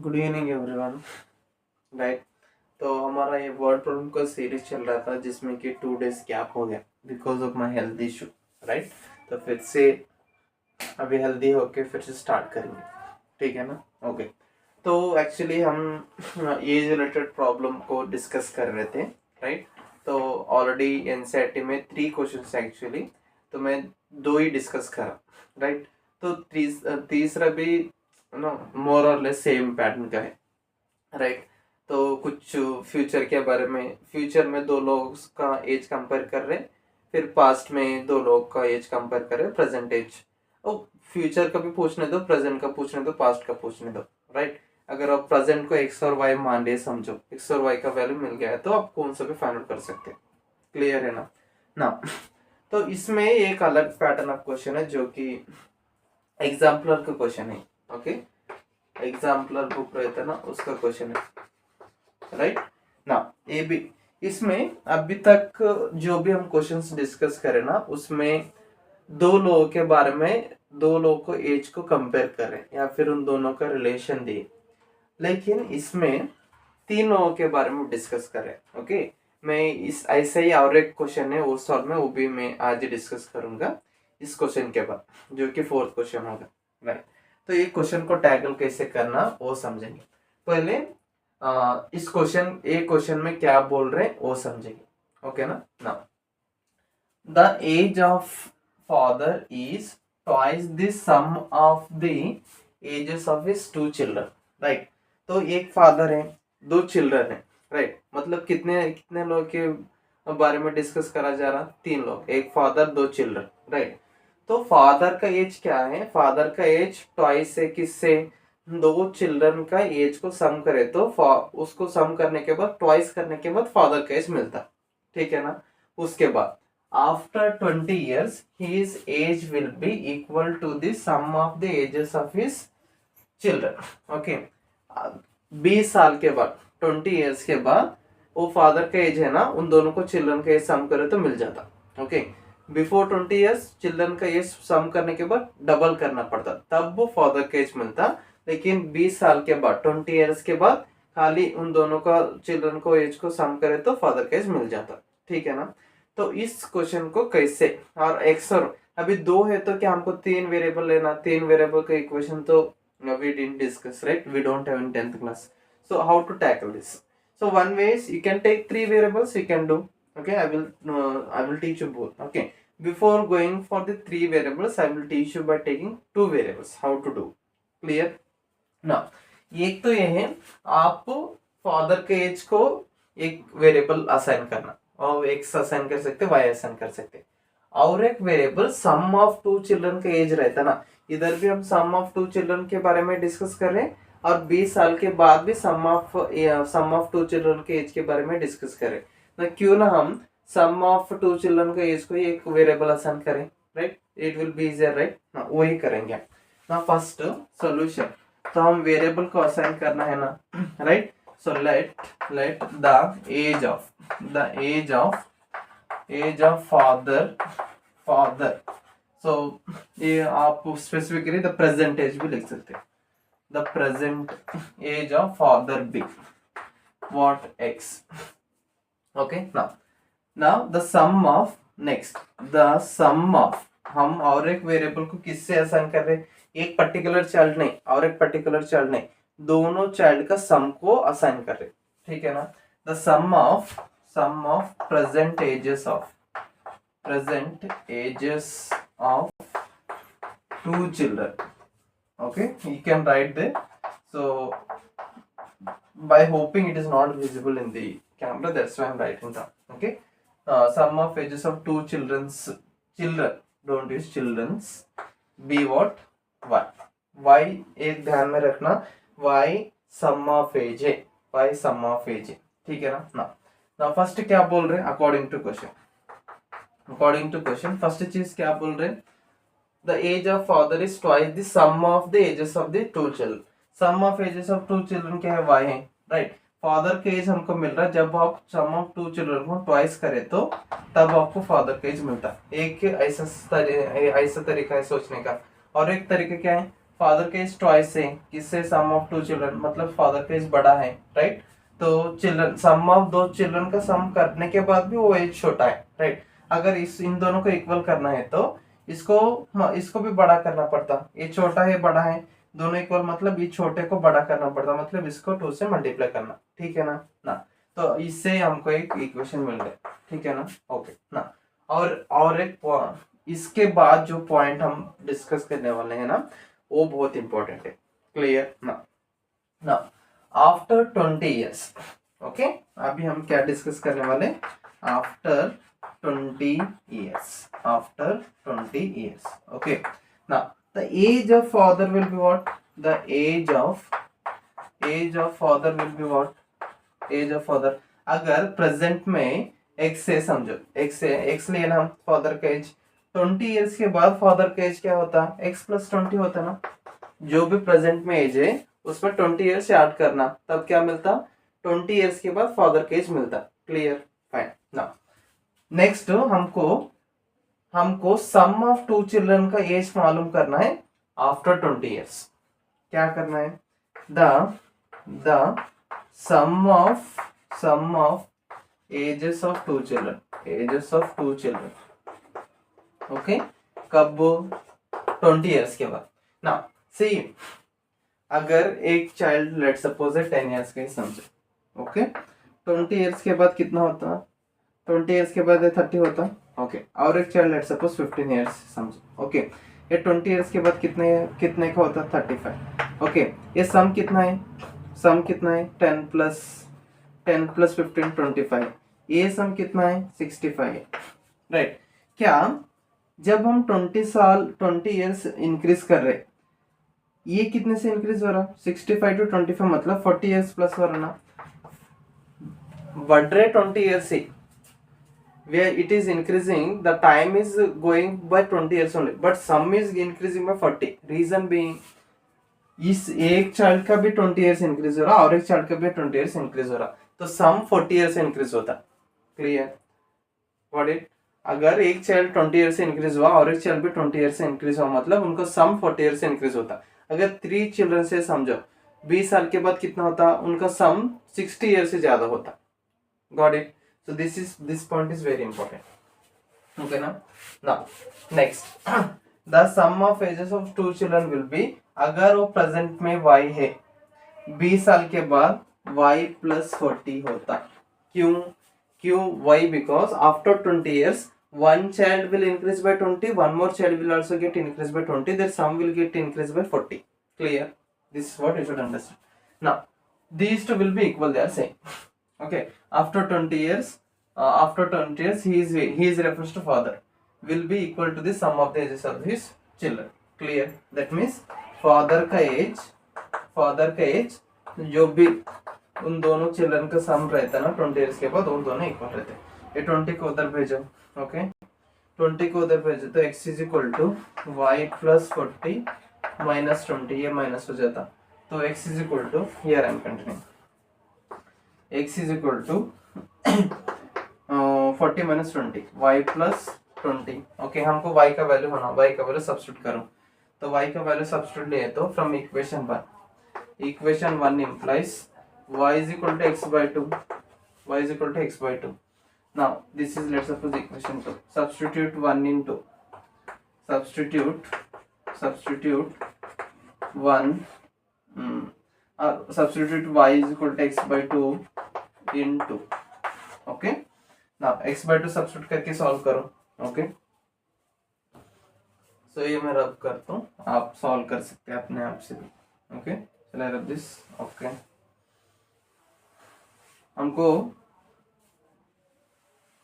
Good evening everyone. Right, तो हमारा ये वर्ड प्रॉब्लम का सीरीज चल रहा था जिसमें कि 2 days गैप हो गया because of my health issue. Right, तो फिर से अभी हेल्दी होके फिर से स्टार्ट करेंगे। ठीक है ना? ओके। तो एक्चुअली हम एज रिलेटेड प्रॉब्लम को डिस्कस कर रहे थे। राइट, तो ऑलरेडी एनसीईआरटी में 3 क्वेश्चन एक्चुअली, तो मैं 2 ही डिस्कस करा। राइट, तो तीसरा भी नो मोर और लेस सेम पैटर्न का है। राइट, तो कुछ फ्यूचर के बारे में, फ्यूचर में 2 लोग का एज कंपेयर कर रहे, फिर पास्ट में 2 लोग का एज कंपेयर कर रहे, प्रेजेंट एज। ओ, फ्यूचर का भी पूछने दो, प्रेजेंट का पूछने दो, पास्ट का पूछने दो। राइट, अगर आप प्रेजेंट को एक्स और वाई मान लिए, समझो एक्स और वाई का वैल्यू मिल गया है, तो आप कौन सा भी फाइंड कर सकते हैं। क्लियर है ना? ना तो इसमें एक अलग पैटर्न ऑफ क्वेश्चन है जो कि एग्जाम्पलर का क्वेश्चन है। ओके, एग्जाम्पलर बुक रहता है ना, उसका क्वेश्चन है। राइट ना, ये भी इसमें अभी तक जो भी हम क्वेश्चंस डिस्कस करें ना, उसमें 2 लोगों के बारे में, 2 लोगों को एज को कंपेयर करें या फिर उन दोनों का रिलेशन दिए, लेकिन इसमें 3 लोगों के बारे में डिस्कस करें। ओके, मैं इस ऐसे ही और एक क्वेश्चन है वो सॉल्व में, वो भी मैं आज ही डिस्कस करूंगा इस क्वेश्चन के बाद, जो कि 4th क्वेश्चन होगा। राइट, तो ये क्वेश्चन को टैकल कैसे करना वो समझेंगे। पहले इस क्वेश्चन में क्या बोल रहे हैं वो समझेंगे। ओके ना? ना, the age of father is twice the sum of the ages of his 2 children. Right, तो एक फादर है, 2 चिल्ड्रन है। राइट, मतलब कितने कितने लोग के बारे में डिस्कस करा जा रहा? 3 लोग, एक फादर 2 चिल्ड्रन। राइट, तो फादर का एज क्या है? फादर का एज ट्वाइस है किससे? 2 चिल्ड्रन का एज को सम करे तो उसको सम करने के बाद, ट्वाइस करने के बाद फादर का एज मिलता। ठीक है ना? उसके बाद after 20 years his age will be equal to the sum of the ages of his children. Okay, 20 साल के बाद, 20 years के बाद वो फादर का एज है ना, उन दोनों को चिल्ड्रन का एज सम करे तो मिल जाता। ओके, बिफोर 20 years चिल्ड्रन का एज सम करने के बाद डबल करना पड़ता, तब वो फादर का एज मिलता। लेकिन 20 साल के बाद, 20 years के बाद खाली उन दोनों का चिल्ड्रन को एज को सम करे तो फादर का एज मिल जाता। ठीक है ना? तो इस क्वेश्चन को कैसे, और एक्स और अभी 2 है तो क्या हमको 3 वेरिएबल लेना, 3 वेरिएबल का इक्वेशन तो we didn't discuss, right? We don't have in 10th class. So how to tackle this? So one way is you can take 3 variables, you can do. Okay, I will teach you both. Okay, before going for the 3 variables, I will teach you by taking 2 variables how to do. Clear? Now, एक तो ये है, आप father के as को एक variable assign करना, और एक्स असाइन कर सकते, वाई असाइन कर सकते, और एक वेरिएबल सम ऑफ 2 चिल्ड्रन का एज रहता ना। इधर भी हम सम ऑफ 2 चिल्ड्रन के बारे में डिस्कस कर रहे हैं, और 20 साल के बाद भी सम ऑफ 2 चिल्ड्रन के एज के बारे में डिस्कस करें। तो क्यों ना हम सम ऑफ 2 चिल्ड्रन का एज को एक वेरिएबल असाइन करें। Right, it will be easier. Right, वही करेंगे ना। फर्स्ट सॉल्यूशन, तो हम वेरिएबल को असाइन करना है ना। Right, so let the age of father. So ये आप स्पेसिफिकली द प्रेजेंट एज भी लिख सकते हैं। The present age of father be what X. Okay, now the sum of, next the sum of, हम और एक वेरिएबल को किससे असाइन कर रहे हैं? एक पर्टिकुलर चाइल्ड नहीं और एक पर्टिकुलर चाइल्ड नहीं, दोनों चाइल्ड का सम को असाइन कर रहे। ठीक है ना? The sum of present ages of 2 children. Okay, you can write there. So by hoping it is not visible in the camera, that's why I'm writing down. Okay, sum of ages of 2 children, don't use children's, be what? y एक ध्यान में रखना, y sum of age है, y sum of age है। ठीक है ना? ना फर्स्ट क्या बोल रहे हैं? अकॉर्डिंग टू क्वेश्चन फर्स्ट चीज क्या बोल रहे हैं? The age of father is twice the sum of the ages of the 2 children. Sum of ages of 2 children क्या है? y है। राइट, फादर का एज हमको मिल रहा है, जब आप सम ऑफ 2 चिल्ड्रन को ट्वाइस करें तो तब आपको फादर का एज मिलता है। एक ऐसा तरीका है सोचने का, और एक तरीका क्या है? फादर का एज ट्वाइस है किससे, सम ऑफ टू चिल्ड्रन, मतलब फादर का एज बड़ा है, राइट। तो चिल्ड्रन, सम ऑफ दो चिल्ड्रन का सम करने के बाद भी वो एज छोटा है, राइट। अगर इस इन दोनों को इक्वल करना है तो इसको भी बड़ा करना पड़ता, ये छोटा है बड़ा है दोनों इक्वल, मतलब ये छोटे को बड़ा करना पड़ता, मतलब इसको 2 से मल्टीप्लाई करना, ठीक है ना। तो इससे हमको एक इक्वेशन मिल गया, ठीक है ना, ओके ना। और एक इसके बाद जो पॉइंट हम डिस्कस करने वाले हैं ना, वो बहुत इंपॉर्टेंट है, क्लियर ना। आफ्टर 20 ईयर्स, ओके, अभी हम क्या डिस्कस करने वाले, after 20 years, after 20 years, okay. Now the age of father will be what, the age of father will be what, age of father, अगर प्रेजेंट में x से समझो, x लेना हम फादर का एज, 20 इयर्स के बाद फादर का एज क्या होता है, x प्लस 20 होता ना, जो भी प्रेजेंट में एज है उसमें 20 इयर्स से ऐड करना, तब क्या मिलता, 20 इयर्स के बाद फादर का एज मिलता, क्लियर, फाइन। नाउ नेक्स्ट हमको सम ऑफ टू चिल्ड्रन का एज मालूम करना है आफ्टर 20 इयर्स, क्या करना है, the sum of ages of two children, okay, कब, 20 इयर्स के बाद ना। सी अगर एक चाइल्ड लेट सपोज है 10 इयर्स का ही समझो, ओके, 20 इयर्स के बाद कितना होता, 20 इयर्स के बाद 30 होता, ओके, और एक चाइल्ड लेट सपोज 15 इयर्स समझो, ओके, ये 20 इयर्स के बाद कितने का होता, 35, ओके, ये सम कितना है, 10 प्लस 15 25, ये सम कितना है, 65 है, राइट। क्या जब हम 20 इयर्स इंक्रीज कर रहे, ये कितने से इंक्रीज हो रहा, 65 to 25, मतलब 40 इयर्स प्लस हो रहा ना, बढ़ रहे 20 इयर्स से, where it is increasing, the time is going by 20 years only, but sum is increasing by 40, reason being इस एक चाइल्ड का भी 20 इयर्स इंक्रीज हो रहा और एक चाइल्ड का भी 20 इयर्स इंक्रीज हो रहा, तो सम 40 इयर्स से इंक्रीज होता, क्लियर, व्हाट इट, अगर एक चाइल्ड 20 इयर्स से इंक्रीज हुआ और एक चाइल्ड भी 20 इयर्स से इंक्रीज हुआ, मतलब उनका सम 40 इयर्स से इंक्रीज होता। अगर 3 चिल्ड्रन से समझो 20 साल के बाद कितना होता, उनका सम 60 इयर्स से ज्यादा होता, got it. So this point is very important, okay na. Now next the sum of ages of two children will be, अगर वो प्रेजेंट में y है 20 साल के बाद y plus 40 होता, क्यों y, because after 20 years one child will increase by 20, one more child will also get increased by 20, their sum will get increased by 40, clear, this is what you should understand. Now these two will be equal, they are same, okay. After 20 years he is refers to father will be equal to the sum of the ages of his children, clear, that means father का as जो भी उन दोनों children का सम रहता है ना 20 years के बाद, उन दोनों इक्वल रहते हैं। ये 20 को उधर भेजो, ओके, 20 को उधर भेजो तो x is equal to Y plus 40 minus 20, ये माइनस हो जाता, तो x is equal to, here I am continuing, x is equal to 40 minus 20 y plus 20, okay, हमको y का वैल्यू होना, y का वैल्यू सब्स्टिट्यूट करो, तो y का वैल्यू सब्स्टिट्यूट ले तो from equation 1 implies y is equal to x by 2, y is equal to x by 2. Now this is, let's suppose equation 2, substitute 1 into substitute 1 substitute y is equal to x by 2 into, okay, now x by 2 substitute करके solve करो, okay, सो ये मैं रब करता हूँ, आप solve कर सकते हैं अपने आप से भी, ओके, चलो रब दिस, ओके, हमको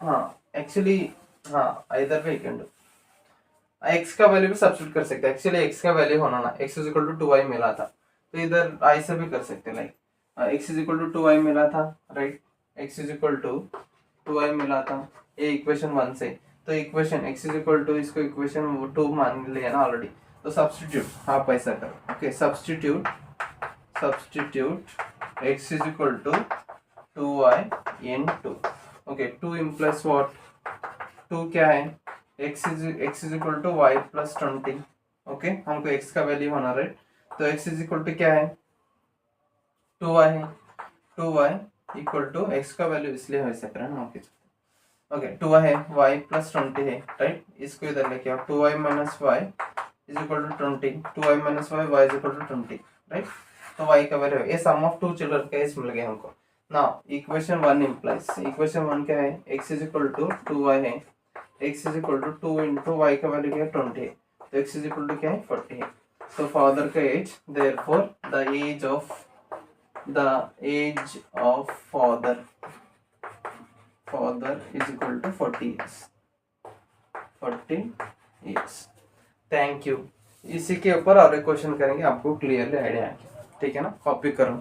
हाँ एक्चुअली हाँ इधर पे कैन डू, x का वैल्यू भी सब्स्टिट्यूट कर सकते हैं, एक्चुअली x का वैल्यू होना ना, x is equal to 2y मिला था, तो इधर i से भी कर सकते हैं, like x is equal to 2y मिला था, right, x is equal to 2y मिला था, ये इक्वेशन 1 से, तो equation x is equal to, इसको इक्वेशन 2 मान लिया ना ऑलरेडी, तो सब्स्टिट्यूट आप ऐसा करो, okay, substitute x is equal to 2y into, okay, 2 implies what, 2 क्या है, x is equal to y plus 20, okay, हमको x का वैल्यू होना, राइट, तो x इज इक्वल टू क्या है 2y है 2y इक्वल टू x का वैल्यू इसलिए वैसे करें ना ओके 2y है y प्लस 20 है राइट इसको इधर लेके आओ 2y minus y is equal to 20 2y minus y is equal to 20 right तो y का वैल्यू ये सम ऑफ टू चिल्ड्रन का इस मिल गया हमको नाउ इक्वेशन 1 इंप्लाइज इक्वेशन 1 क्या है x is equal to 2y है x is equal to 2 into y का वैल्यू क्या है 20 है तो x इज इक्वल टू क्या है 40 है तो फादर का age therefore the age of father is equal to 40 years 40 years thank you इसी के ऊपर और एक क्वेश्चन करेंगे आपको क्लियरली आइडिया है ठीक है ना कॉपी करो